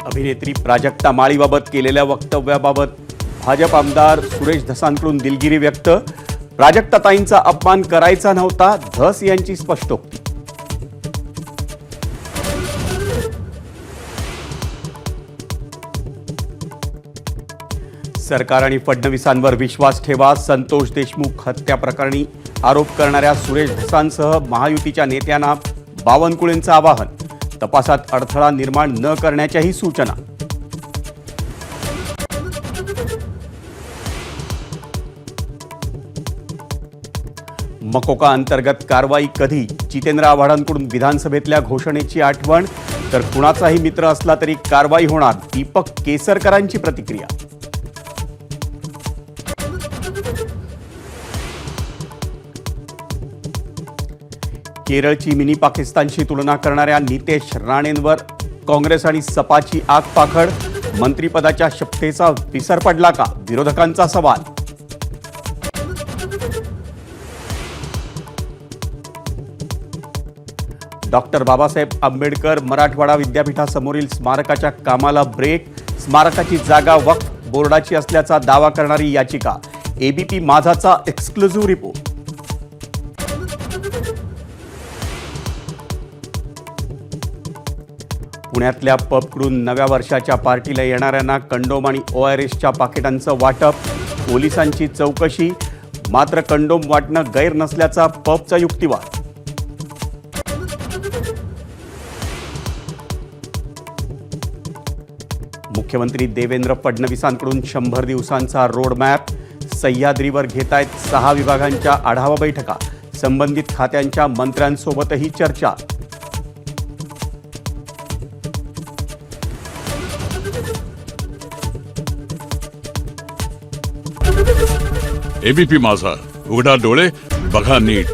अभिनेत्री प्राजक्ता माळीबाबत केलेल्या वक्तव्याबाबत भाजप आमदार सुरेश धसांकडून दिलगिरी व्यक्त. प्राजक्ताताईंचा अपमान करायचा नव्हता, धस यांची स्पष्टोक्ती. सरकार आणि फडणवीसांवर विश्वास ठेवा. संतोष देशमुख हत्या प्रकरणी आरोप करणाऱ्या सुरेश धसांसह महायुतीच्या नेत्यांना बावनकुळेंचं आवाहन. तपासात अडथळा निर्माण न करण्याच्याही सूचना. मकोका अंतर्गत कारवाई कधी? जितेंद्र आव्हाडांकडून विधानसभेतल्या घोषणेची आठवण. तर कुणाचाही मित्र असला तरी कारवाई होणार, दीपक केसरकरांची प्रतिक्रिया. केरळची मिनी पाकिस्तानशी तुलना करणाऱ्या नितेश राणेंवर काँग्रेस आणि सपाची आगपाखड. मंत्रिपदाच्या शपथेचा विसर पडला का? विरोधकांचा सवाल. डॉक्टर बाबासाहेब आंबेडकर मराठवाडा विद्यापीठासमोरील स्मारकाच्या कामाला ब्रेक. स्मारकाची जागा वक्फ बोर्डाची असल्याचा दावा करणारी याचिका. एबीपी माझाचा एक्सक्लुझिव्ह रिपोर्ट. पुण्यातल्या पबकडून नव्या वर्षाच्या पार्टीला येणाऱ्यांना कंडोम आणि ORSच्या पाकिटांचं वाटप. पोलिसांची चौकशी. मात्र कंडोम वाटणं गैर नसल्याचा पबचा युक्तिवाद. मुख्यमंत्री देवेंद्र फडणवीसांकडून 100 दिवसांचा रोडमॅप. सह्याद्रीवर घेतायत 6 विभागांच्या आढावा बैठका. संबंधित खात्यांच्या मंत्र्यांसोबतही चर्चा. एबीपी माझा, उघडा डोळे बघा नीट.